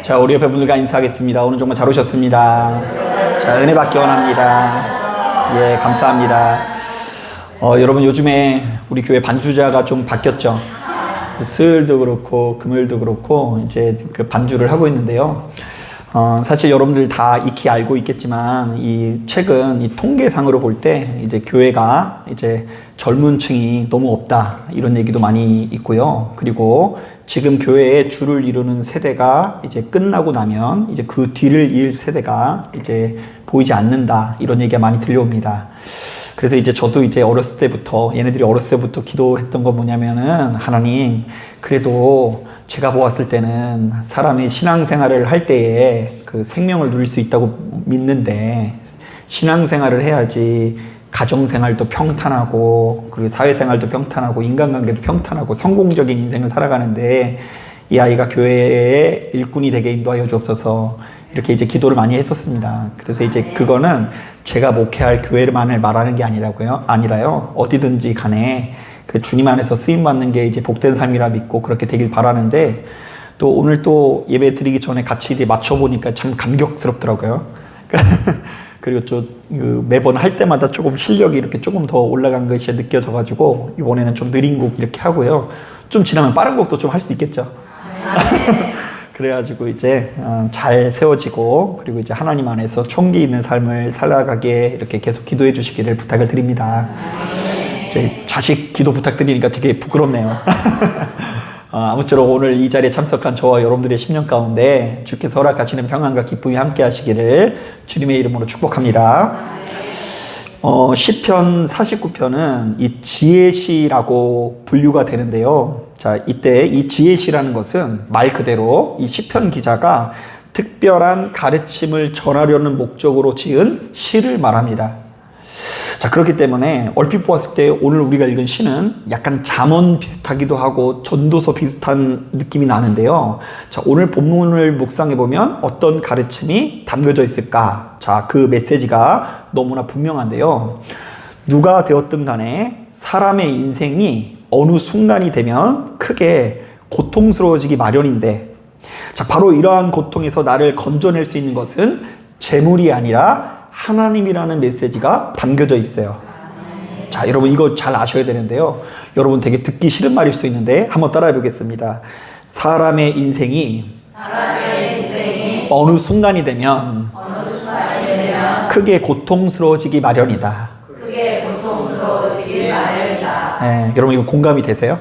자, 우리 옆에 분들과 인사하겠습니다. 오늘 정말 잘 오셨습니다. 자, 은혜 받기 원합니다. 예, 감사합니다. 여러분, 요즘에 우리 교회 반주자가 좀 바뀌었죠. 수요일도 그렇고 금요일도 그렇고 이제 그 반주를 하고 있는데요. 사실 여러분들 다 익히 알고 있겠지만 최근 이 통계상으로 볼 때 이제 교회가 이제 젊은 층이 너무 없다 이런 얘기도 많이 있고요. 그리고 지금 교회의 주를 이루는 세대가 이제 끝나고 나면 이제 그 뒤를 이을 세대가 이제 보이지 않는다 이런 얘기가 많이 들려옵니다. 그래서 이제 저도 이제 얘네들이 어렸을 때부터 기도했던 건 뭐냐면은, 하나님, 그래도 제가 보았을 때는 사람이 신앙생활을 할 때에 그 생명을 누릴 수 있다고 믿는데, 신앙생활을 해야지 가정생활도 평탄하고, 그리고 사회생활도 평탄하고, 인간관계도 평탄하고, 성공적인 인생을 살아가는데, 이 아이가 교회의 일꾼이 되게 인도하여 주옵소서, 이렇게 이제 기도를 많이 했었습니다. 그래서 이제 그거는 제가 목회할 교회만을 말하는 게 아니라요. 어디든지 간에 그 주님 안에서 쓰임받는 게 이제 복된 삶이라 믿고 그렇게 되길 바라는데, 또 오늘 또 예배 드리기 전에 같이 이제 맞춰보니까 참 감격스럽더라고요. 그리고 매번 할 때마다 조금 실력이 이렇게 조금 더 올라간 것이 느껴져가지고, 이번에는 좀 느린 곡 이렇게 하고요. 좀 지나면 빠른 곡도 좀 할 수 있겠죠. 그래가지고 이제 잘 세워지고, 그리고 이제 하나님 안에서 총기 있는 삶을 살아가게 이렇게 계속 기도해 주시기를 부탁을 드립니다. 제 자식 기도 부탁드리니까 되게 부끄럽네요. 아무쪼록 오늘 이 자리에 참석한 저와 여러분들의 10년 가운데 주께서 허락하시는 평안과 기쁨이 함께 하시기를 주님의 이름으로 축복합니다. 시편 49편은 이 지혜시라고 분류가 되는데요. 자, 이때 이 지혜시라는 것은 말 그대로 이 시편 기자가 특별한 가르침을 전하려는 목적으로 지은 시를 말합니다. 자, 그렇기 때문에 얼핏 보았을 때 오늘 우리가 읽은 시는 약간 잠언 비슷하기도 하고 전도서 비슷한 느낌이 나는데요. 자, 오늘 본문을 묵상해 보면 어떤 가르침이 담겨져 있을까? 자, 그 메시지가 너무나 분명한데요. 누가 되었든 간에 사람의 인생이 어느 순간이 되면 크게 고통스러워지기 마련인데, 자, 바로 이러한 고통에서 나를 건져낼 수 있는 것은 재물이 아니라 하나님이라는 메시지가 담겨져 있어요. 자, 여러분 이거 잘 아셔야 되는데요. 여러분 되게 듣기 싫은 말일 수 있는데 한번 따라해 보겠습니다. 사람의 인생이 어느 순간이 되면 크게 고통스러워지기 마련이다. 네, 여러분 이거 공감이 되세요?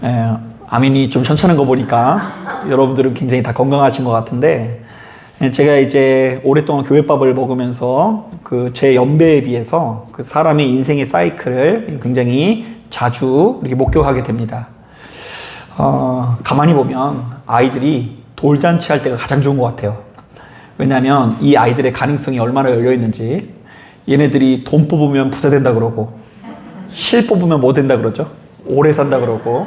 네, 아멘이 좀 현찮은 거 보니까 여러분들은 굉장히 다 건강하신 것 같은데, 제가 이제 오랫동안 교회밥을 먹으면서 그 제 연배에 비해서 그 사람의 인생의 사이클을 굉장히 자주 이렇게 목격하게 됩니다. 가만히 보면 아이들이 돌잔치 할 때가 가장 좋은 것 같아요. 왜냐하면 이 아이들의 가능성이 얼마나 열려있는지, 얘네들이 돈 뽑으면 부자 된다 그러고, 실 뽑으면 뭐 된다 그러죠? 오래 산다 그러고,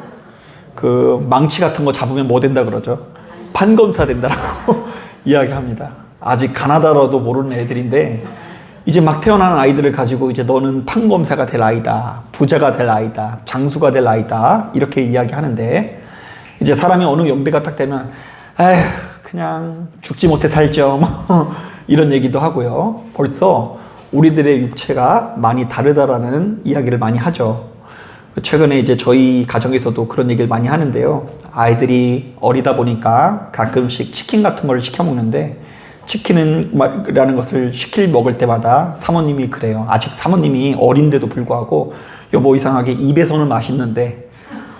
그 망치 같은 거 잡으면 뭐 된다 그러죠? 판검사 된다라고 이야기합니다. 아직 가나다라도 모르는 애들인데, 이제 막 태어나는 아이들을 가지고 이제 너는 판검사가 될 아이다, 부자가 될 아이다, 장수가 될 아이다, 이렇게 이야기하는데, 이제 사람이 어느 연배가 딱 되면 에휴, 그냥 죽지 못해 살죠, 뭐 이런 얘기도 하고요. 벌써 우리들의 육체가 많이 다르다라는 이야기를 많이 하죠. 최근에 이제 저희 가정에서도 그런 얘기를 많이 하는데요. 아이들이 어리다 보니까 가끔씩 치킨 같은 걸 시켜 먹는데, 치킨이라는 것을 먹을 때마다 사모님이 그래요. 아직 사모님이 어린데도 불구하고 여보, 이상하게 입에서는 맛있는데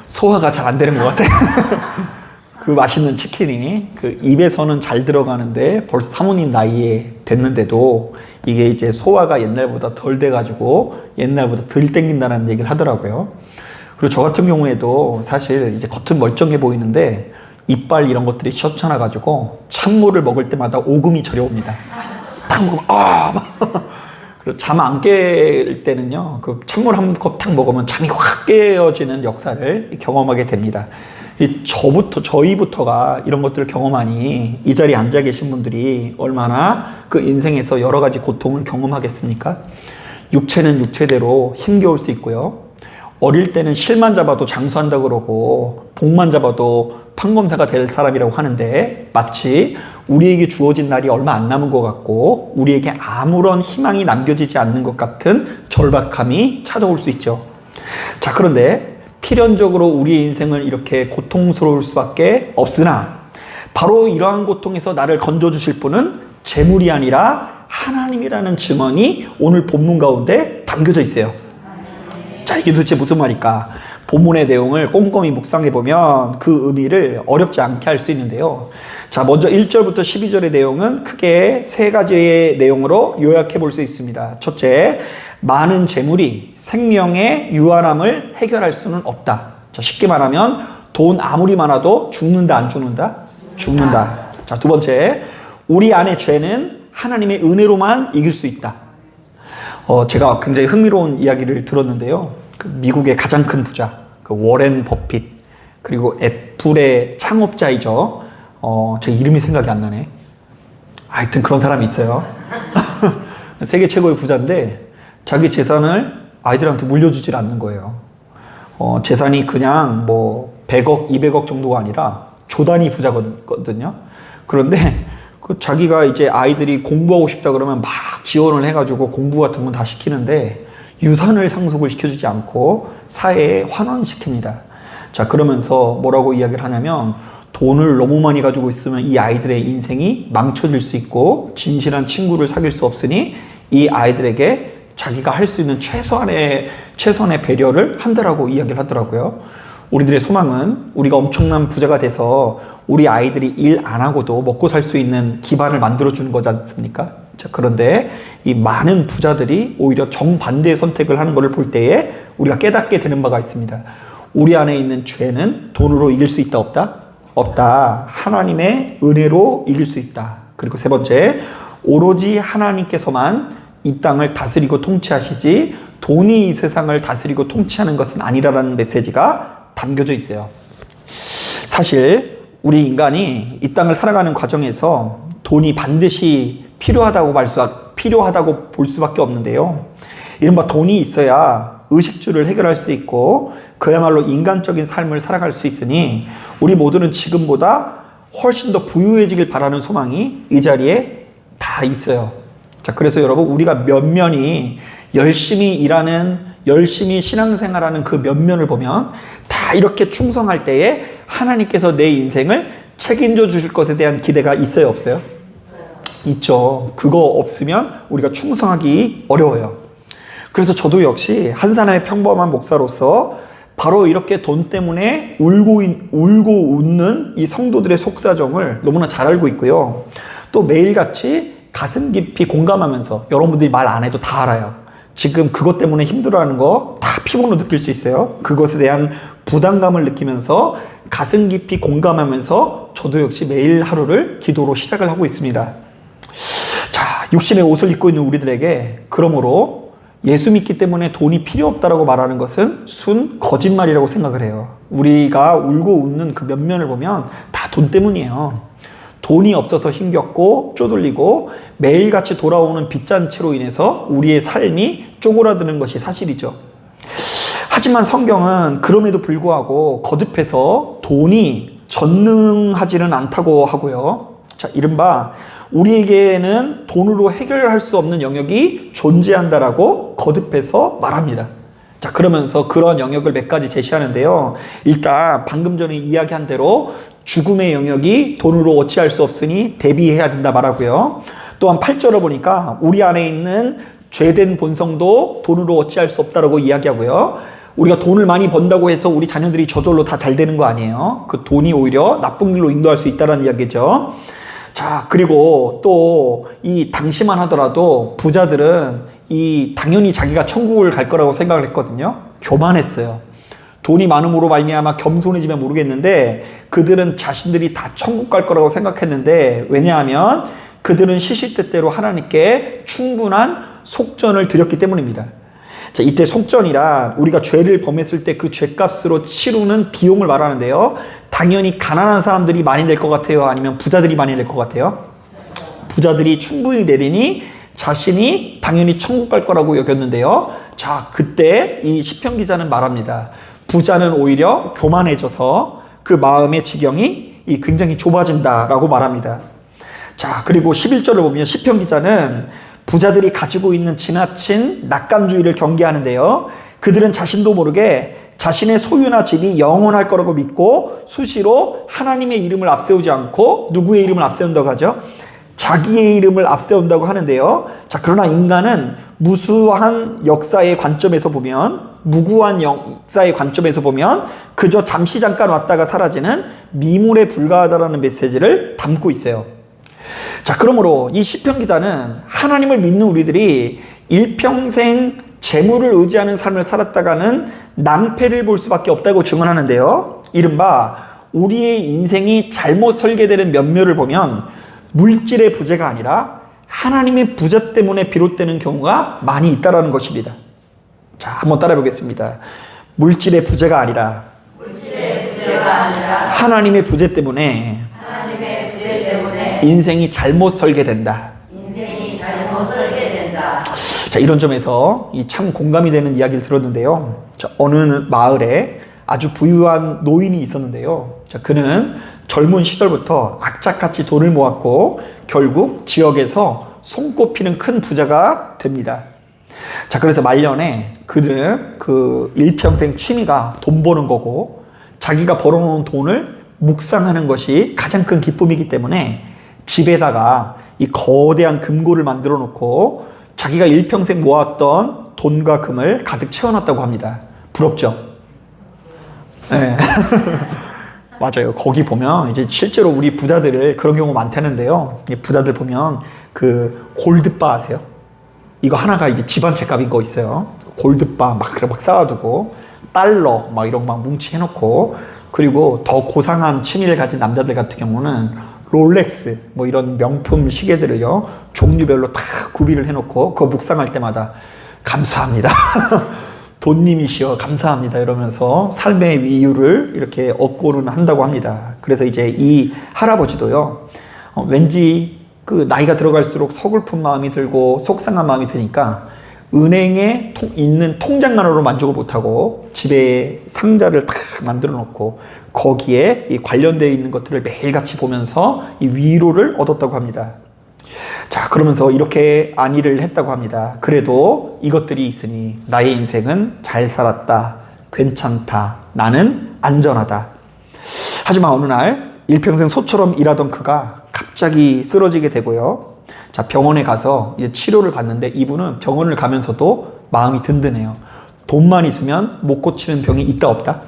소화가 잘 안 되는 것 같아. 그 맛있는 치킨이 그 입에서는 잘 들어가는데 벌써 사모님 나이에 됐는데도 이게 이제 소화가 옛날보다 덜 돼가지고 옛날보다 덜 땡긴다는 얘기를 하더라고요. 그리고 저 같은 경우에도 사실 이제 겉은 멀쩡해 보이는데 이빨 이런 것들이 시원찮아가지고 찬물을 먹을 때마다 오금이 저려옵니다. 딱 먹으면 그리고 잠 안 깰 때는요, 그 찬물 한 컵 탁 먹으면 잠이 확 깨어지는 역사를 경험하게 됩니다. 저희부터가 이런 것들을 경험하니 이 자리에 앉아 계신 분들이 얼마나 그 인생에서 여러 가지 고통을 경험하겠습니까? 육체는 육체대로 힘겨울 수 있고요. 어릴 때는 실만 잡아도 장수한다 그러고 복만 잡아도 판검사가 될 사람이라고 하는데, 마치 우리에게 주어진 날이 얼마 안 남은 것 같고 우리에게 아무런 희망이 남겨지지 않는 것 같은 절박함이 찾아올 수 있죠. 자, 그런데 필연적으로 우리의 인생을 이렇게 고통스러울 수밖에 없으나, 바로 이러한 고통에서 나를 건져주실 분은 재물이 아니라 하나님이라는 증언이 오늘 본문 가운데 담겨져 있어요. 자, 이게 도대체 무슨 말일까? 본문의 내용을 꼼꼼히 묵상해보면 그 의미를 어렵지 않게 할 수 있는데요. 자, 먼저 1절부터 12절의 내용은 크게 세 가지의 내용으로 요약해 볼 수 있습니다. 첫째, 많은 재물이 생명의 유한함을 해결할 수는 없다. 자, 쉽게 말하면 돈 아무리 많아도 죽는다, 안 죽는다? 죽는다. 자, 두 번째, 우리 안의 죄는 하나님의 은혜로만 이길 수 있다. 제가 굉장히 흥미로운 이야기를 들었는데요. 그 미국의 가장 큰 부자, 그 워렌 버핏, 그리고 애플의 창업자이죠. 제 이름이 생각이 안 나네. 하여튼 그런 사람이 있어요. 세계 최고의 부자인데 자기 재산을 아이들한테 물려주질 않는 거예요. 재산이 그냥 뭐 100억, 200억 정도가 아니라 조 단위 부자거든요. 그런데 자기가 이제 아이들이 공부하고 싶다 그러면 막 지원을 해가지고 공부 같은 건 다 시키는데 유산을 상속을 시켜주지 않고 사회에 환원시킵니다. 자, 그러면서 뭐라고 이야기를 하냐면, 돈을 너무 많이 가지고 있으면 이 아이들의 인생이 망쳐질 수 있고 진실한 친구를 사귈 수 없으니 이 아이들에게 자기가 할 수 있는 최선의 배려를 한다라고 이야기를 하더라고요. 우리들의 소망은 우리가 엄청난 부자가 돼서 우리 아이들이 일 안 하고도 먹고 살 수 있는 기반을 만들어주는 거지 않습니까? 자, 그런데 이 많은 부자들이 오히려 정반대의 선택을 하는 것을 볼 때에 우리가 깨닫게 되는 바가 있습니다. 우리 안에 있는 죄는 돈으로 이길 수 있다, 없다? 없다. 하나님의 은혜로 이길 수 있다. 그리고 세 번째, 오로지 하나님께서만 이 땅을 다스리고 통치하시지 돈이 이 세상을 다스리고 통치하는 것은 아니라는 메시지가 담겨져 있어요. 사실 우리 인간이 이 땅을 살아가는 과정에서 돈이 반드시 필요하다고 볼 수밖에 없는데요. 이른바 돈이 있어야 의식주를 해결할 수 있고 그야말로 인간적인 삶을 살아갈 수 있으니 우리 모두는 지금보다 훨씬 더 부유해지길 바라는 소망이 이 자리에 다 있어요. 자, 그래서 여러분, 우리가 면면이 열심히 일하는, 열심히 신앙생활하는 그 면면을 보면 다 이렇게 충성할 때에 하나님께서 내 인생을 책임져 주실 것에 대한 기대가 있어요, 없어요? 있죠. 그거 없으면 우리가 충성하기 어려워요. 그래서 저도 역시 한 사람의 평범한 목사로서 바로 이렇게 돈 때문에 울고 웃는 이 성도들의 속사정을 너무나 잘 알고 있고요. 또 매일같이 가슴 깊이 공감하면서, 여러분들이 말 안 해도 다 알아요. 지금 그것 때문에 힘들어하는 거 다 피부로 느낄 수 있어요. 그것에 대한 부담감을 느끼면서 가슴 깊이 공감하면서 저도 역시 매일 하루를 기도로 시작을 하고 있습니다. 자, 육신의 옷을 입고 있는 우리들에게 그러므로 예수 믿기 때문에 돈이 필요 없다라고 말하는 것은 순 거짓말이라고 생각을 해요. 우리가 울고 웃는 그 면면을 보면 다 돈 때문이에요. 돈이 없어서 힘겹고 쪼들리고 매일같이 돌아오는 빚잔치로 인해서 우리의 삶이 쪼그라드는 것이 사실이죠. 하지만 성경은 그럼에도 불구하고 거듭해서 돈이 전능하지는 않다고 하고요. 자, 이른바 우리에게는 돈으로 해결할 수 없는 영역이 존재한다라고 거듭해서 말합니다. 자, 그러면서 그런 영역을 몇 가지 제시하는데요. 일단 방금 전에 이야기한 대로 죽음의 영역이 돈으로 어찌할 수 없으니 대비해야 된다 말하고요. 또한 8절을 보니까 우리 안에 있는 죄된 본성도 돈으로 어찌할 수 없다라고 이야기하고요. 우리가 돈을 많이 번다고 해서 우리 자녀들이 저절로 다 잘 되는 거 아니에요. 그 돈이 오히려 나쁜 길로 인도할 수 있다는 이야기죠. 자, 그리고 또 이 당시만 하더라도 부자들은 당연히 자기가 천국을 갈 거라고 생각을 했거든요. 교만했어요. 돈이 많음으로 말미암아 겸손해지면 모르겠는데 그들은 자신들이 다 천국 갈 거라고 생각했는데, 왜냐하면 그들은 시시때때로 하나님께 충분한 속전을 드렸기 때문입니다. 자, 이때 속전이란 우리가 죄를 범했을 때 그 죄값으로 치르는 비용을 말하는데요. 당연히 가난한 사람들이 많이 낼 것 같아요? 아니면 부자들이 많이 낼 것 같아요? 부자들이 충분히 내리니 자신이 당연히 천국 갈 거라고 여겼는데요. 자, 그때 이 시편 기자는 말합니다. 부자는 오히려 교만해져서 그 마음의 지경이 굉장히 좁아진다라고 말합니다. 자, 그리고 11절을 보면 시편 기자는 부자들이 가지고 있는 지나친 낙관주의를 경계하는데요. 그들은 자신도 모르게 자신의 소유나 집이 영원할 거라고 믿고 수시로 하나님의 이름을 앞세우지 않고 누구의 이름을 앞세운다고 하죠? 자기의 이름을 앞세운다고 하는데요. 자, 그러나 인간은 무수한 역사의 관점에서 보면, 무구한 역사의 관점에서 보면 그저 잠시 잠깐 왔다가 사라지는 미물에 불과하다라는 메시지를 담고 있어요. 자, 그러므로 이 시편 기자는 하나님을 믿는 우리들이 일평생 재물을 의지하는 삶을 살았다가는 낭패를 볼 수밖에 없다고 증언하는데요. 이른바 우리의 인생이 잘못 설계되는 면묘를 보면 물질의 부재가 아니라 하나님의 부재 때문에 비롯되는 경우가 많이 있다는 것입니다. 자, 한번 따라해 보겠습니다. 물질의 부재가 아니라 하나님의 부재 때문에 인생이 잘못 설계된다. 자, 이런 점에서 참 공감이 되는 이야기를 들었는데요. 자, 어느 마을에 아주 부유한 노인이 있었는데요. 자, 그는 젊은 시절부터 악착같이 돈을 모았고 결국 지역에서 손꼽히는 큰 부자가 됩니다. 자, 그래서 말년에 그는 그 일평생 취미가 돈 버는 거고 자기가 벌어놓은 돈을 묵상하는 것이 가장 큰 기쁨이기 때문에 집에다가 이 거대한 금고를 만들어 놓고 자기가 일평생 모았던 돈과 금을 가득 채워놨다고 합니다. 부럽죠? 네. 맞아요. 거기 보면 이제 실제로 우리 부자들을 그런 경우 많다는데요. 부자들 보면 그 골드바 아세요? 이거 하나가 이제 집 한 채 값인 거 있어요. 골드바 막 쌓아두고 달러 막 이런 거 막 뭉치해놓고, 그리고 더 고상한 취미를 가진 남자들 같은 경우는 롤렉스 뭐 이런 명품 시계들을요 종류별로 다 구비를 해놓고 그거 묵상할 때마다 감사합니다. 돈님이시여 감사합니다 이러면서 삶의 이유를 이렇게 얻고는 한다고 합니다. 그래서 이제 이 할아버지도요 왠지 그 나이가 들어갈수록 서글픈 마음이 들고 속상한 마음이 드니까 은행에 있는 통장만으로 만족을 못하고 집에 상자를 탁 만들어 놓고 거기에 이 관련되어 있는 것들을 매일같이 보면서 이 위로를 얻었다고 합니다. 자, 그러면서 이렇게 안의를 했다고 합니다. 그래도 이것들이 있으니 나의 인생은 잘 살았다, 괜찮다, 나는 안전하다. 하지만 어느 날 일평생 소처럼 일하던 그가 갑자기 쓰러지게 되고요. 자, 병원에 가서 이제 치료를 받는데 이분은 병원을 가면서도 마음이 든든해요. 돈만 있으면 못 고치는 병이 있다 없다?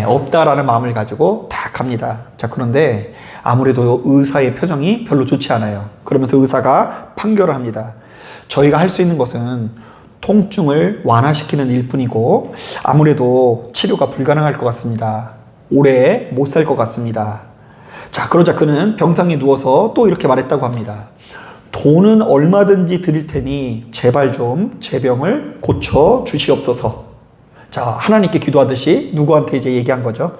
없다라는 마음을 가지고 딱 갑니다. 자, 그런데 아무래도 의사의 표정이 별로 좋지 않아요. 그러면서 의사가 판결을 합니다. 저희가 할 수 있는 것은 통증을 완화시키는 일뿐이고 아무래도 치료가 불가능할 것 같습니다. 오래 못 살 것 같습니다. 자, 그러자 그는 병상에 누워서 또 이렇게 말했다고 합니다. 돈은 얼마든지 드릴 테니 제발 좀 제 병을 고쳐 주시옵소서. 자, 하나님께 기도하듯이 누구한테 이제 얘기한 거죠?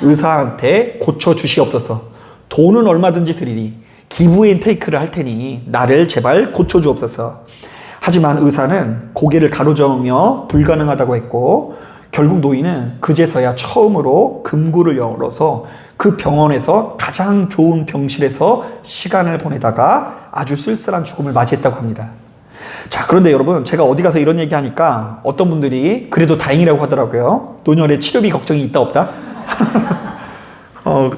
의사한테 고쳐 주시옵소서. 돈은 얼마든지 드리니 기브 앤 테이크를 할 테니 나를 제발 고쳐 주옵소서. 하지만 의사는 고개를 가로저으며 불가능하다고 했고 결국 노인은 그제서야 처음으로 금고를 열어서 그 병원에서 가장 좋은 병실에서 시간을 보내다가 아주 쓸쓸한 죽음을 맞이했다고 합니다. 자, 그런데 여러분, 제가 어디 가서 이런 얘기 하니까 어떤 분들이 그래도 다행이라고 하더라고요. 노년에 치료비 걱정이 있다 없다?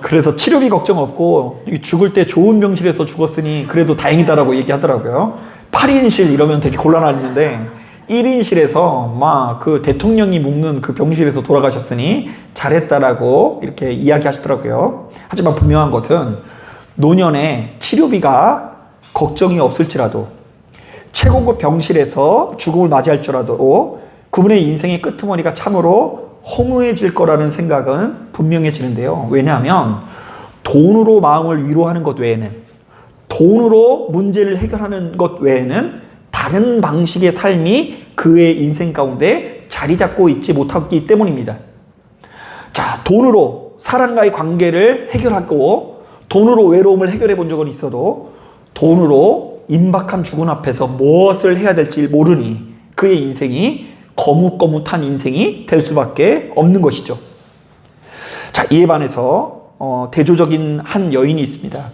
그래서 치료비 걱정 없고 죽을 때 좋은 병실에서 죽었으니 그래도 다행이다라고 얘기하더라고요. 8인실 이러면 되게 곤란했는데 1인실에서 막 그 대통령이 묵는 그 병실에서 돌아가셨으니 잘했다라고 이렇게 이야기하시더라고요. 하지만 분명한 것은 노년에 치료비가 걱정이 없을지라도 최고급 병실에서 죽음을 맞이할지라도 그분의 인생의 끄트머리가 참으로 허무해질 거라는 생각은 분명해지는데요. 왜냐하면 돈으로 마음을 위로하는 것 외에는, 돈으로 문제를 해결하는 것 외에는 다른 방식의 삶이 그의 인생 가운데 자리 잡고 있지 못하기 때문입니다. 자, 돈으로 사람과의 관계를 해결하고 돈으로 외로움을 해결해 본 적은 있어도 돈으로 임박한 죽음 앞에서 무엇을 해야 될지 모르니 그의 인생이 거뭇거뭇한 인생이 될 수밖에 없는 것이죠. 자, 이에 반해서 대조적인 한 여인이 있습니다.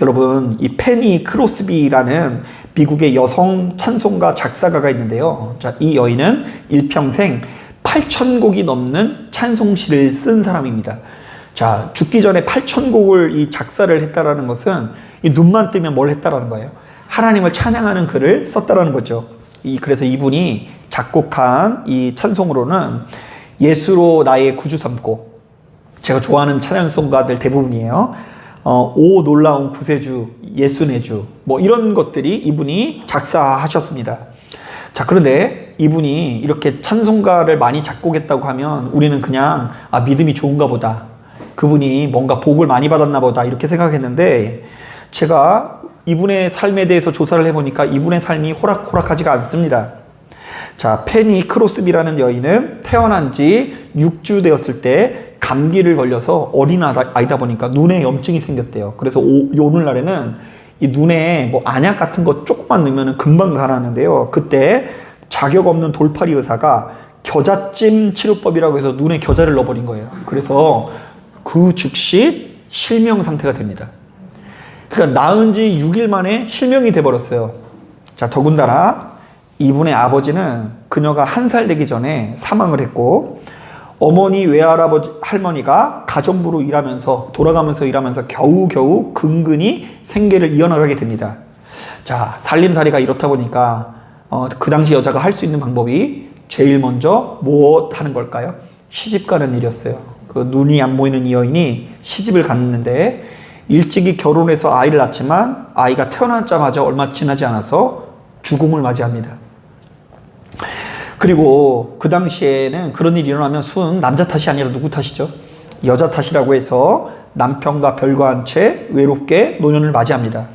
여러분, 이 페니 크로스비라는 미국의 여성 찬송가 작사가가 있는데요. 자, 이 여인은 일평생 8,000곡이 넘는 찬송시를 쓴 사람입니다. 자, 죽기 전에 8,000곡을 이 작사를 했다라는 것은 이 눈만 뜨면 뭘 했다라는 거예요. 하나님을 찬양하는 글을 썼다라는 거죠. 그래서 이분이 작곡한 이 찬송으로는 예수로 나의 구주 삼고, 제가 좋아하는 찬양송가들 대부분이에요. 오 놀라운 구세주, 예수 내주, 뭐 이런 것들이 이분이 작사하셨습니다. 자, 그런데 이분이 이렇게 찬송가를 많이 작곡했다고 하면 우리는 그냥 믿음이 좋은가 보다, 그분이 뭔가 복을 많이 받았나 보다 이렇게 생각했는데, 제가 이분의 삶에 대해서 조사를 해보니까 이분의 삶이 호락호락하지가 않습니다. 자, 페니 크로스비라는 여인은 태어난 지 6주 되었을 때 감기를 걸려서 어린 아이다 보니까 눈에 염증이 생겼대요. 그래서 오늘날에는 이 눈에 뭐 안약 같은 거 조금만 넣으면 금방 가라앉는데요. 그때 자격 없는 돌팔이 의사가 겨자찜 치료법이라고 해서 눈에 겨자를 넣어버린 거예요. 그래서 그 즉시 실명 상태가 됩니다. 그러니까 낳은 지 6일 만에 실명이 돼버렸어요. 자, 더군다나 이분의 아버지는 그녀가 1살 되기 전에 사망을 했고, 어머니 외할아버지 할머니가 가정부로 돌아가면서 일하면서 겨우겨우 근근히 생계를 이어나가게 됩니다. 자, 살림살이가 이렇다 보니까 그 당시 여자가 할 수 있는 방법이 제일 먼저 뭐 하는 걸까요? 시집 가는 일이었어요. 그 눈이 안 보이는 이 여인이 시집을 갔는데 일찍이 결혼해서 아이를 낳지만 아이가 태어나자마자 얼마 지나지 않아서 죽음을 맞이합니다. 그리고 그 당시에는 그런 일이 일어나면 순 남자 탓이 아니라 누구 탓이죠? 여자 탓이라고 해서 남편과 별거한 채 외롭게 노년을 맞이합니다.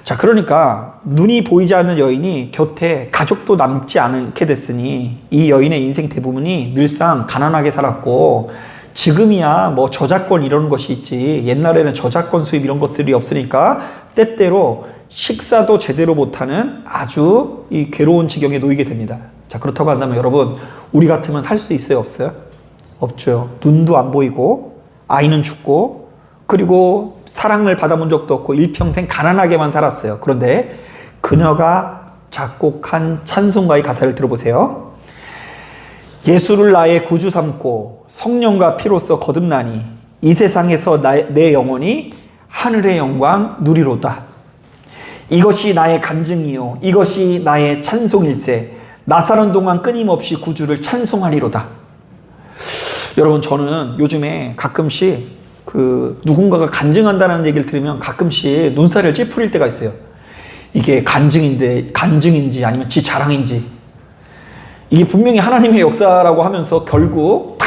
자, 그러니까 눈이 보이지 않는 여인이 곁에 가족도 남지 않게 됐으니 이 여인의 인생 대부분이 늘상 가난하게 살았고, 지금이야 뭐 저작권 이런 것이 있지, 옛날에는 저작권 수입 이런 것들이 없으니까 때때로 식사도 제대로 못하는 아주 이 괴로운 지경에 놓이게 됩니다. 자, 그렇다고 한다면 여러분, 우리 같으면 살 수 있어요, 없어요? 없죠. 눈도 안 보이고 아이는 죽고, 그리고 사랑을 받아본 적도 없고 일평생 가난하게만 살았어요. 그런데 그녀가 작곡한 찬송가의 가사를 들어보세요. 예수를 나의 구주 삼고 성령과 피로써 거듭나니 이 세상에서 내 영혼이 하늘의 영광 누리로다. 이것이 나의 간증이요 이것이 나의 찬송일세. 나 사는 동안 끊임없이 구주를 찬송하리로다. 여러분, 저는 요즘에 가끔씩 누군가가 간증한다는 얘기를 들으면 가끔씩 눈살을 찌푸릴 때가 있어요. 이게 간증인지 아니면 지 자랑인지. 이게 분명히 하나님의 역사라고 하면서 결국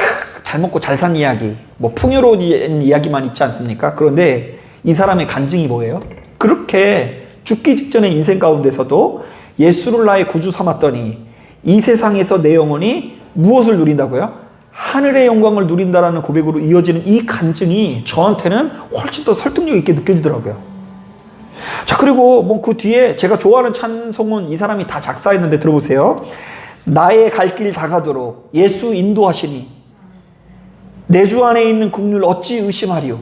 잘 먹고 잘 산 이야기, 뭐 풍요로운 이야기만 있지 않습니까? 그런데 이 사람의 간증이 뭐예요? 그렇게 죽기 직전의 인생 가운데서도 예수를 나의 구주 삼았더니 이 세상에서 내 영혼이 무엇을 누린다고요? 하늘의 영광을 누린다라는 고백으로 이어지는 이 간증이 저한테는 훨씬 더 설득력 있게 느껴지더라고요. 자, 그리고 뭐 그 뒤에 제가 좋아하는 찬송은 이 사람이 다 작사했는데 들어보세요. 나의 갈 길 다가도록 예수 인도하시니 내 주 안에 있는 국률 어찌 의심하리요.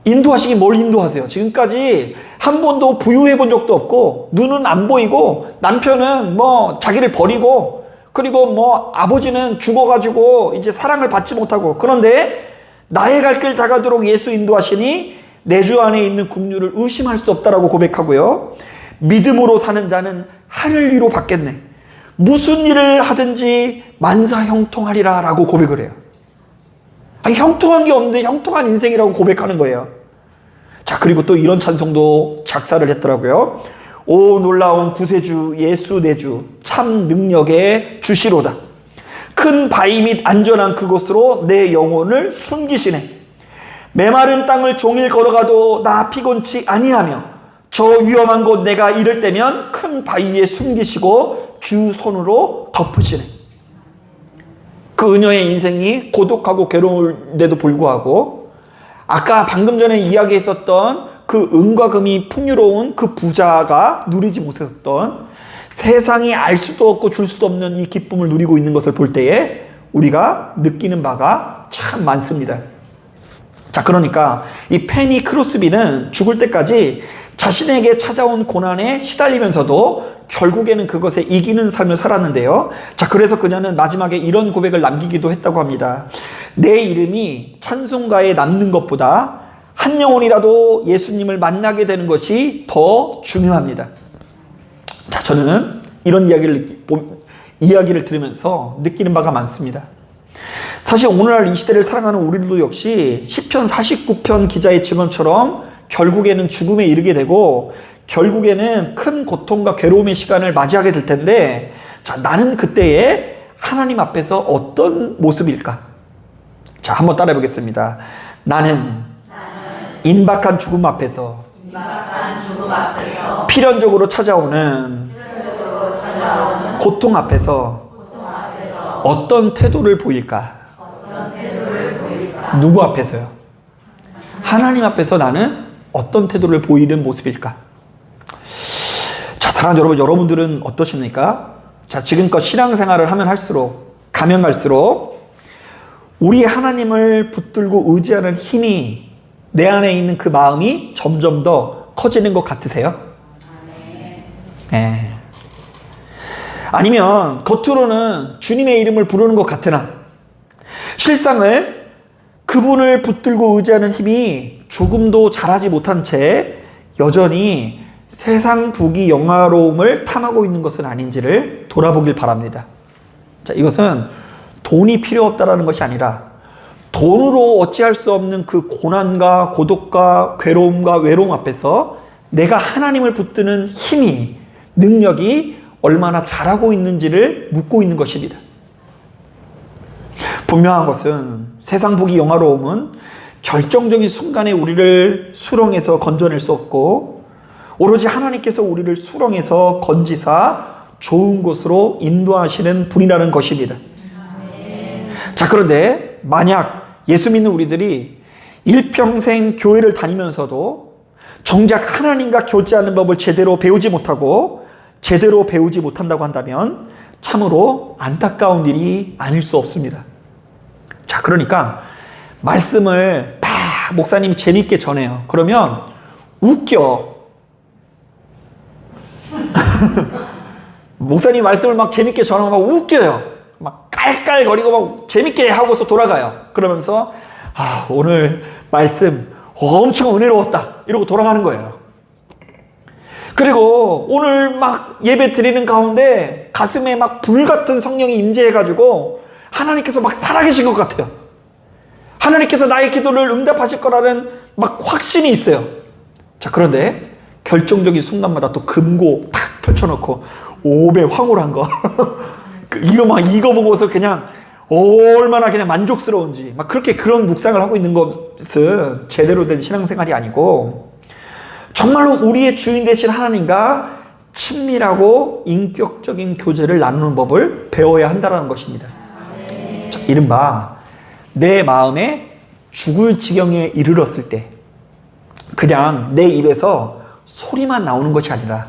인도하시기 뭘 인도하세요? 지금까지 한 번도 부유해 본 적도 없고, 눈은 안 보이고, 남편은 뭐 자기를 버리고, 그리고 뭐 아버지는 죽어가지고 이제 사랑을 받지 못하고, 그런데 나의 갈 길 다가도록 예수 인도하시니 내 주 안에 있는 국률을 의심할 수 없다라고 고백하고요. 믿음으로 사는 자는 하늘 위로 받겠네. 무슨 일을 하든지 만사 형통하리라 라고 고백을 해요. 아니, 형통한 게 없는데 형통한 인생이라고 고백하는 거예요. 자, 그리고 또 이런 찬송도 작사를 했더라고요. 오 놀라운 구세주 예수 내주 참 능력의 주시로다. 큰 바위 및 안전한 그곳으로 내 영혼을 숨기시네. 메마른 땅을 종일 걸어가도 나 피곤치 아니하며 저 위험한 곳 내가 이를 때면 큰 바위에 숨기시고 주 손으로 덮으시네. 그 은여의 인생이 고독하고 괴로운데도 불구하고 아까 방금 전에 이야기했었던 그 은과 금이 풍요로운 그 부자가 누리지 못했었던 세상이 알 수도 없고 줄 수도 없는 이 기쁨을 누리고 있는 것을 볼 때에 우리가 느끼는 바가 참 많습니다. 자, 그러니까 이 페니 크로스비는 죽을 때까지 자신에게 찾아온 고난에 시달리면서도 결국에는 그것에 이기는 삶을 살았는데요. 자, 그래서 그녀는 마지막에 이런 고백을 남기기도 했다고 합니다. 내 이름이 찬송가에 남는 것보다 한 영혼이라도 예수님을 만나게 되는 것이 더 중요합니다. 자, 저는 이런 이야기를 들으면서 느끼는 바가 많습니다. 사실 오늘날 이 시대를 살아가는 우리들도 역시 시편 49편 기자의 증언처럼 결국에는 죽음에 이르게 되고 결국에는 큰 고통과 괴로움의 시간을 맞이하게 될 텐데, 자, 나는 그때에 하나님 앞에서 어떤 모습일까? 자, 한번 따라해 보겠습니다. 나는 임박한 죽음 앞에서 필연적으로 찾아오는 고통 앞에서 어떤 태도를 보일까? 누구 앞에서요? 하나님 앞에서 나는 어떤 태도를 보이는 모습일까? 자, 사랑하는 여러분, 여러분들은 어떠십니까? 자, 지금껏 신앙생활을 하면 할수록, 가면 갈수록 우리 하나님을 붙들고 의지하는 힘이 내 안에 있는 그 마음이 점점 더 커지는 것 같으세요? 네. 아니면 겉으로는 주님의 이름을 부르는 것 같으나 실상을 그분을 붙들고 의지하는 힘이 조금도 자라지 못한 채 여전히 세상 부귀 영화로움을 탐하고 있는 것은 아닌지를 돌아보길 바랍니다. 자, 이것은 돈이 필요 없다라는 것이 아니라 돈으로 어찌할 수 없는 그 고난과 고독과 괴로움과 외로움 앞에서 내가 하나님을 붙드는 힘이, 능력이 얼마나 자라고 있는지를 묻고 있는 것입니다. 분명한 것은 세상 부귀 영화로움은 결정적인 순간에 우리를 수렁에서 건져낼 수 없고 오로지 하나님께서 우리를 수렁에서 건지사 좋은 곳으로 인도하시는 분이라는 것입니다. 자, 그런데 만약 예수 믿는 우리들이 일평생 교회를 다니면서도 정작 하나님과 교제하는 법을 제대로 배우지 못하고 제대로 배우지 못한다고 한다면 참으로 안타까운 일이 아닐 수 없습니다. 자, 그러니까 말씀을 다 목사님이 재밌게 전해요. 그러면 웃겨. 목사님 말씀을 막 재밌게 전하고 막 웃겨요. 막 깔깔거리고 막 재밌게 하고서 돌아가요. 그러면서 오늘 말씀 엄청 은혜로웠다 이러고 돌아가는 거예요. 그리고 오늘 막 예배 드리는 가운데 가슴에 막 불같은 성령이 임재해가지고 하나님께서 막 살아계신 것 같아요. 하나님께서 나의 기도를 응답하실 거라는 막 확신이 있어요. 자, 그런데 결정적인 순간마다 또 금고 탁 펼쳐놓고 5배 황홀한 거 이거 보고서 그냥 얼마나 그냥 만족스러운지 막 그렇게 그런 묵상을 하고 있는 것은 제대로 된 신앙생활이 아니고 정말로 우리의 주인 되신 하나님과 친밀하고 인격적인 교제를 나누는 법을 배워야 한다는 것입니다. 자, 이른바 내 마음에 죽을 지경에 이르렀을 때 그냥 내 입에서 소리만 나오는 것이 아니라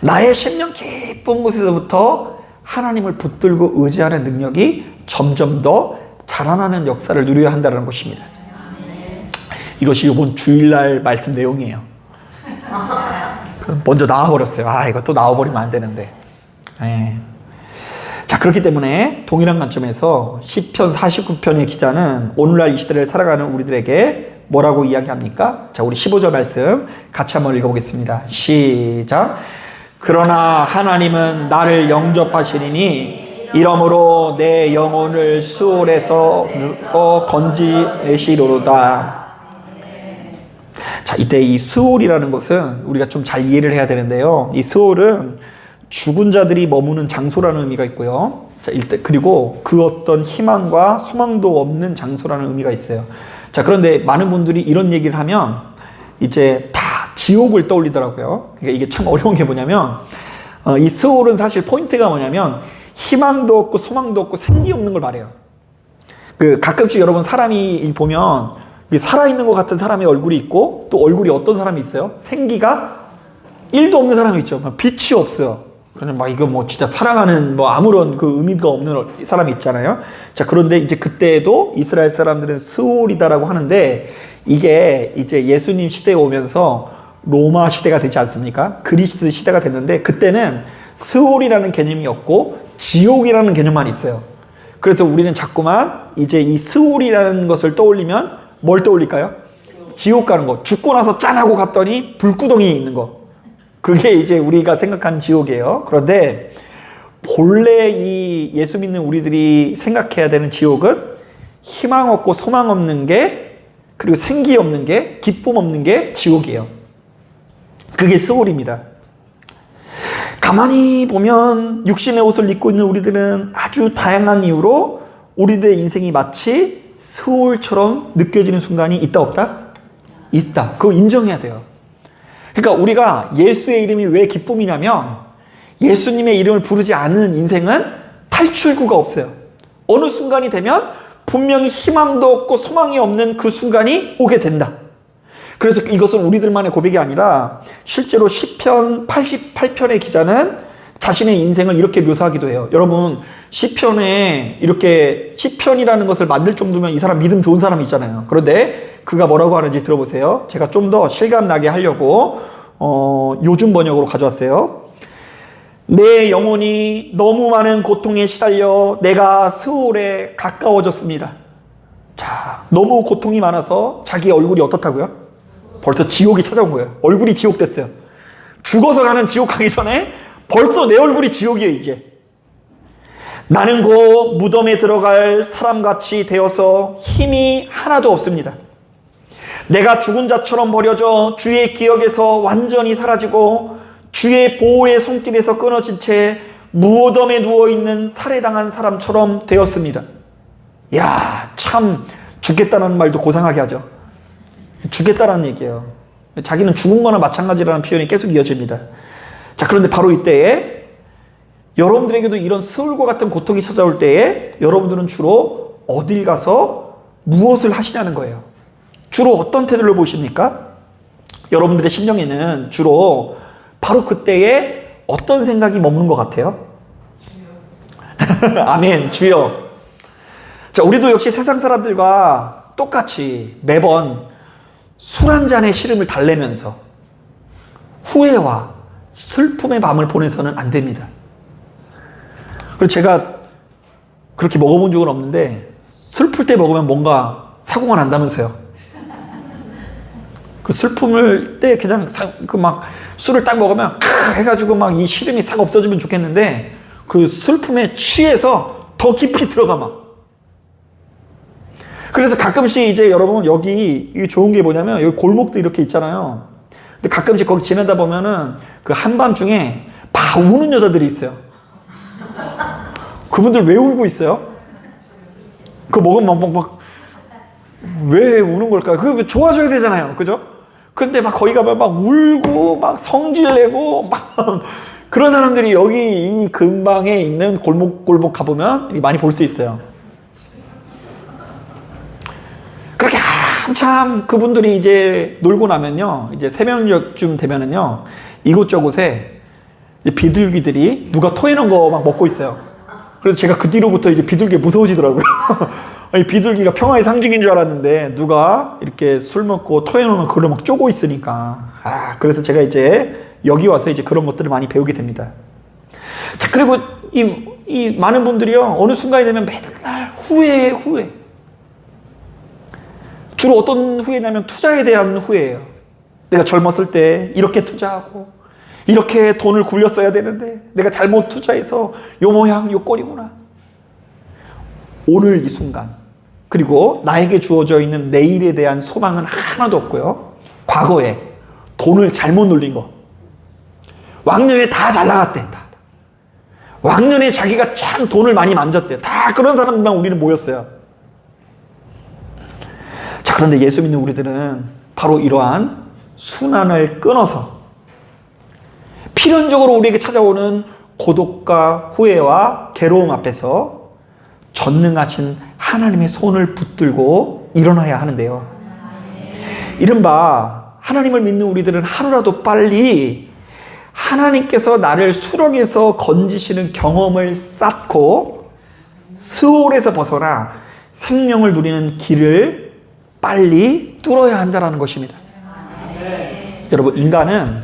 나의 심령 깊은 곳에서부터 하나님을 붙들고 의지하는 능력이 점점 더 자라나는 역사를 누려야 한다는 것입니다. 이것이 이번 주일날 말씀 내용이에요. 먼저 나와버렸어요. 이거 또 나와버리면 안 되는데. 자, 그렇기 때문에 동일한 관점에서 시편 49편의 기자는 오늘날 이 시대를 살아가는 우리들에게 뭐라고 이야기합니까? 자, 우리 15절 말씀 같이 한번 읽어보겠습니다. 시작. 그러나 하나님은 나를 영접하시리니 이러므로 내 영혼을 수월에서 건지내시리로다. 자, 이때 이 수월이라는 것은 우리가 좀 잘 이해를 해야 되는데요. 이 수월은 죽은 자들이 머무는 장소라는 의미가 있고요. 자, 그리고 그 어떤 희망과 소망도 없는 장소라는 의미가 있어요. 자, 그런데 많은 분들이 이런 얘기를 하면 이제 다 지옥을 떠올리더라고요. 그러니까 이게 참 어려운 게 뭐냐면 이 스올은 사실 포인트가 뭐냐면 희망도 없고 소망도 없고 생기 없는 걸 말해요. 가끔씩 여러분 사람이 보면 살아있는 것 같은 사람의 얼굴이 있고 또 얼굴이 어떤 사람이 있어요? 생기가 1도 없는 사람이 있죠. 빛이 없어요. 그냥 막 이거 뭐 진짜 사랑하는 뭐 아무런 그 의미가 없는 사람이 있잖아요. 자, 그런데 이제 그때도 이스라엘 사람들은 스올이다라고 하는데 이게 이제 예수님 시대에 오면서 로마 시대가 되지 않습니까? 그리스 시대가 됐는데 그때는 스올이라는 개념이 없고 지옥이라는 개념만 있어요. 그래서 우리는 자꾸만 이제 이 스올이라는 것을 떠올리면 뭘 떠올릴까요? 지옥 가는 거. 죽고 나서 짠하고 갔더니 불구덩이에 있는 거. 그게 이제 우리가 생각하는 지옥이에요. 그런데 본래 이 예수 믿는 우리들이 생각해야 되는 지옥은 희망 없고 소망 없는 게, 그리고 생기 없는 게, 기쁨 없는 게 지옥이에요. 그게 스올입니다. 가만히 보면 육신의 옷을 입고 있는 우리들은 아주 다양한 이유로 우리들의 인생이 마치 스올처럼 느껴지는 순간이 있다 없다? 있다. 그거 인정해야 돼요. 그러니까 우리가 예수의 이름이 왜 기쁨이냐면 예수님의 이름을 부르지 않은 인생은 탈출구가 없어요. 어느 순간이 되면 분명히 희망도 없고 소망이 없는 그 순간이 오게 된다. 그래서 이것은 우리들만의 고백이 아니라 실제로 시편 88편의 기자는 자신의 인생을 이렇게 묘사하기도 해요. 여러분, 시편에 이렇게 시편이라는 것을 만들 정도면 이 사람 믿음 좋은 사람이 있잖아요. 그런데 그가 뭐라고 하는지 들어보세요. 제가 좀 더 실감 나게 하려고 요즘 번역으로 가져왔어요. 내 영혼이 너무 많은 고통에 시달려 내가 스올에 가까워졌습니다. 자, 너무 고통이 많아서 자기 얼굴이 어떻다고요? 벌써 지옥이 찾아온 거예요. 얼굴이 지옥 됐어요. 죽어서 가는 지옥 가기 전에 벌써 내 얼굴이 지옥이에요, 이제. 나는 곧 무덤에 들어갈 사람같이 되어서 힘이 하나도 없습니다. 내가 죽은 자처럼 버려져 주의 기억에서 완전히 사라지고 주의 보호의 손길에서 끊어진 채 무덤에 누워있는 살해당한 사람처럼 되었습니다. 야, 참 죽겠다는 말도 고상하게 하죠. 죽겠다라는 얘기예요. 자기는 죽은 거나 마찬가지라는 표현이 계속 이어집니다. 자, 그런데 바로 이때에 여러분들에게도 이런 스올과 같은 고통이 찾아올 때에 여러분들은 주로 어딜 가서 무엇을 하시냐는 거예요. 주로 어떤 태도를 보십니까? 여러분들의 심령에는 주로 바로 그때에 어떤 생각이 머무는 것 같아요? 아멘, 주여. 자, 우리도 역시 세상 사람들과 똑같이 매번 술 한 잔의 시름을 달래면서 후회와 슬픔의 밤을 보내서는 안 됩니다. 그리고 제가 그렇게 먹어본 적은 없는데 슬플 때 먹으면 뭔가 사고가 난다면서요. 그 슬픔을 때 그냥 그 막 술을 딱 먹으면 해가지고 막 이 시름이 싹 없어지면 좋겠는데 그 슬픔에 취해서 더 깊이 들어가 막. 그래서 가끔씩 이제 여러분 여기 좋은 게 뭐냐면 여기 골목도 이렇게 있잖아요. 근데 가끔씩 거기 지나다 보면은 그 한밤중에 막 우는 여자들이 있어요. 그분들 왜 울고 있어요? 그거 먹으면 왜 우는 걸까요? 그거 좋아져야 되잖아요. 그죠? 근데 막 거기 가면 막 울고 막 성질내고 막 그런 사람들이 여기 이 근방에 있는 골목 가보면 많이 볼 수 있어요. 그렇게 한참 그분들이 이제 놀고 나면요, 이제 새벽녘쯤 되면은요, 이곳저곳에 이제 비둘기들이 누가 토해놓은 거 막 먹고 있어요. 그래서 제가 그 뒤로부터 이제 비둘기가 무서워지더라고요. 아니, 비둘기가 평화의 상징인 줄 알았는데 누가 이렇게 술 먹고 토해놓은 그걸 막 쪼고 있으니까. 그래서 제가 이제 여기 와서 이제 그런 것들을 많이 배우게 됩니다. 자, 그리고 이 많은 분들이요, 어느 순간이 되면 맨날 후회. 주로 어떤 후회냐면 투자에 대한 후회예요. 내가 젊었을 때 이렇게 투자하고 이렇게 돈을 굴렸어야 되는데 내가 잘못 투자해서 요 모양 요 꼴이구나. 오늘 이 순간, 그리고 나에게 주어져 있는 내일에 대한 소망은 하나도 없고요. 과거에 돈을 잘못 놀린 거, 왕년에 다 잘 나갔대. 왕년에 자기가 참 돈을 많이 만졌대. 다 그런 사람들만 우리는 모였어요. 자, 그런데 예수 믿는 우리들은 바로 이러한 순환을 끊어서 필연적으로 우리에게 찾아오는 고독과 후회와 괴로움 앞에서 전능하신 하나님의 손을 붙들고 일어나야 하는데요. 이른바 하나님을 믿는 우리들은 하루라도 빨리 하나님께서 나를 수렁에서 건지시는 경험을 쌓고 스올에서 벗어나 생명을 누리는 길을 빨리 뚫어야 한다는 것입니다. 여러분, 인간은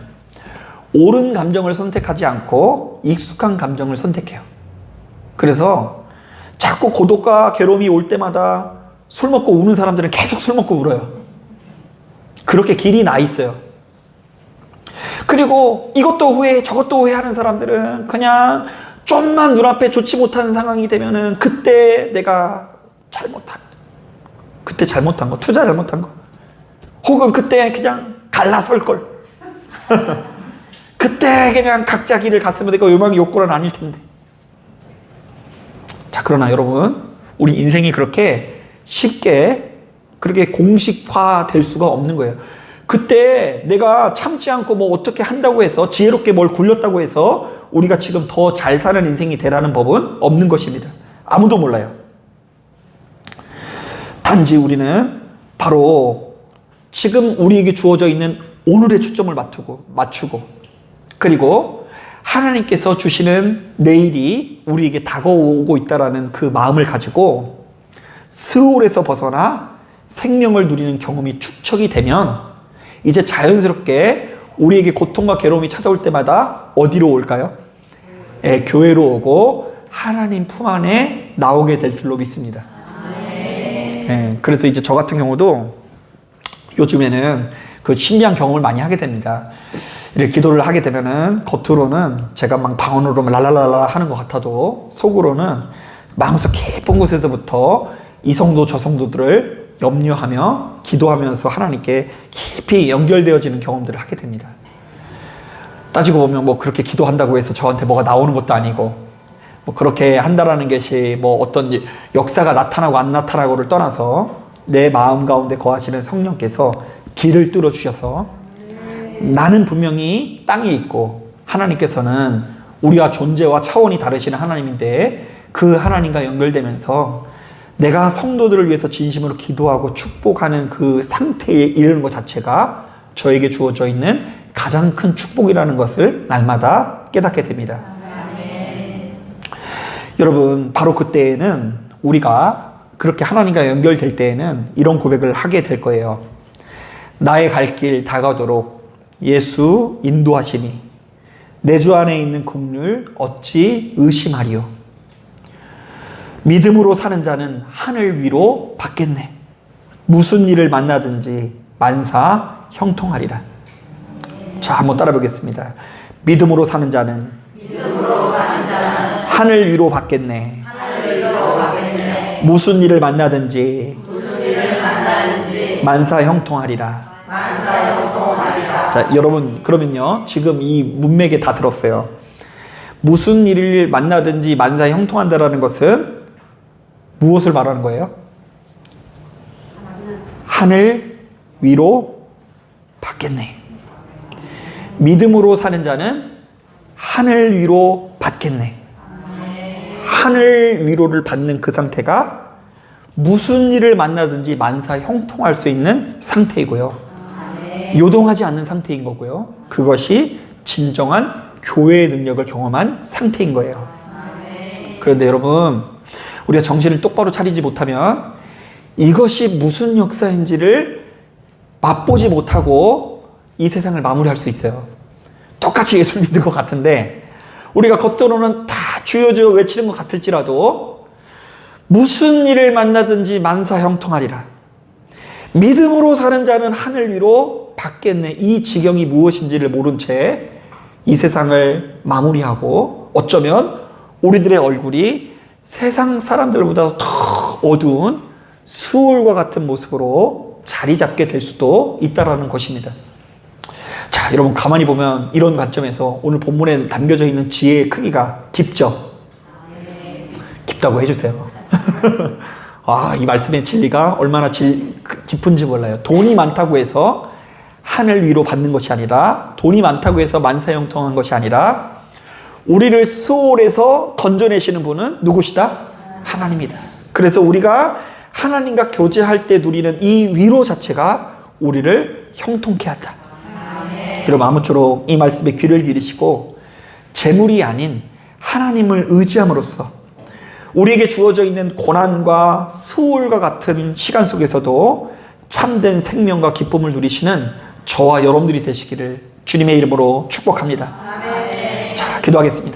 옳은 감정을 선택하지 않고 익숙한 감정을 선택해요. 그래서 자꾸 고독과 괴로움이 올 때마다 술 먹고 우는 사람들은 계속 술 먹고 울어요. 그렇게 길이 나 있어요. 그리고 이것도 후회해 저것도 후회하는 사람들은 그냥 좀만 눈앞에 좋지 못한 상황이 되면은 그때 내가 그때 잘못한 거, 투자 잘못한 거, 혹은 그때 그냥 갈라설 걸, 그때 그냥 각자 길을 갔으면 내가 요망이 욕구는 아닐 텐데. 자, 그러나 여러분, 우리 인생이 그렇게 쉽게 그렇게 공식화 될 수가 없는 거예요. 그때 내가 참지 않고 뭐 어떻게 한다고 해서, 지혜롭게 뭘 굴렸다고 해서 우리가 지금 더 잘 사는 인생이 되라는 법은 없는 것입니다. 아무도 몰라요. 단지 우리는 바로 지금 우리에게 주어져 있는 오늘의 초점을 맞추고 그리고 하나님께서 주시는 내일이 우리에게 다가오고 있다는 그 마음을 가지고 스올에서 벗어나 생명을 누리는 경험이 축적이 되면 이제 자연스럽게 우리에게 고통과 괴로움이 찾아올 때마다 어디로 올까요? 교회로 오고 하나님 품 안에 나오게 될 줄로 믿습니다. 그래서 이제 저 같은 경우도 요즘에는 그 신비한 경험을 많이 하게 됩니다. 이렇게 기도를 하게 되면은 겉으로는 제가 막 방언으로 랄랄랄라 하는 것 같아도 속으로는 마음속 깊은 곳에서부터 이 성도 저 성도들을 염려하며 기도하면서 하나님께 깊이 연결되어지는 경험들을 하게 됩니다. 따지고 보면 뭐 그렇게 기도한다고 해서 저한테 뭐가 나오는 것도 아니고 뭐 그렇게 한다라는 것이 뭐 어떤 역사가 나타나고 안 나타나고를 떠나서 내 마음 가운데 거하시는 성령께서 길을 뚫어 주셔서 나는 분명히 땅에 있고 하나님께서는 우리와 존재와 차원이 다르시는 하나님인데 그 하나님과 연결되면서 내가 성도들을 위해서 진심으로 기도하고 축복하는 그 상태에 이르는 것 자체가 저에게 주어져 있는 가장 큰 축복이라는 것을 날마다 깨닫게 됩니다. 여러분, 바로 그때에는 우리가 그렇게 하나님과 연결될 때에는 이런 고백을 하게 될 거예요. 나의 갈 길 다가도록 예수 인도하시니 내 주 안에 있는 긍휼 어찌 의심하리요. 믿음으로 사는 자는 하늘 위로 받겠네. 무슨 일을 만나든지 만사 형통하리라. 자, 한번 따라 보겠습니다. 믿음으로 사는 자는 하늘 위로 받겠네. 무슨 일을 만나든지 만사 형통하리라. 자, 여러분, 그러면요, 지금 이 문맥에 다 들었어요. 무슨 일을 만나든지 만사 형통한다라는 것은 무엇을 말하는 거예요? 하늘 위로 받겠네. 믿음으로 사는 자는 하늘 위로 받겠네. 하늘 위로를 받는 그 상태가 무슨 일을 만나든지 만사 형통할 수 있는 상태이고요. 요동하지 않는 상태인 거고요. 그것이 진정한 교회의 능력을 경험한 상태인 거예요. 그런데 여러분, 우리가 정신을 똑바로 차리지 못하면 이것이 무슨 역사인지를 맛보지 못하고 이 세상을 마무리할 수 있어요. 똑같이 예수를 믿는 것 같은데 우리가 겉으로는 다 주여 주여 외치는 것 같을지라도 무슨 일을 만나든지 만사 형통하리라. 믿음으로 사는 자는 하늘 위로 받겠네. 이 지경이 무엇인지를 모른 채 이 세상을 마무리하고 어쩌면 우리들의 얼굴이 세상 사람들보다 더 어두운 수월과 같은 모습으로 자리 잡게 될 수도 있다는 것입니다. 자, 여러분, 가만히 보면 이런 관점에서 오늘 본문에 담겨져 있는 지혜의 크기가 깊죠? 깊다고 해주세요. 아, 이 말씀의 진리가 얼마나 깊은지 몰라요. 돈이 많다고 해서 하늘 위로 받는 것이 아니라, 돈이 많다고 해서 만사형통한 것이 아니라, 우리를 스올에서 건져내시는 분은 누구시다? 하나님이다. 그래서 우리가 하나님과 교제할 때 누리는 이 위로 자체가 우리를 형통케 한다. 여러분 아무쪼록 이 말씀에 귀를 기르시고 재물이 아닌 하나님을 의지함으로써 우리에게 주어져 있는 고난과 수월과 같은 시간 속에서도 참된 생명과 기쁨을 누리시는 저와 여러분들이 되시기를 주님의 이름으로 축복합니다. 자, 기도하겠습니다.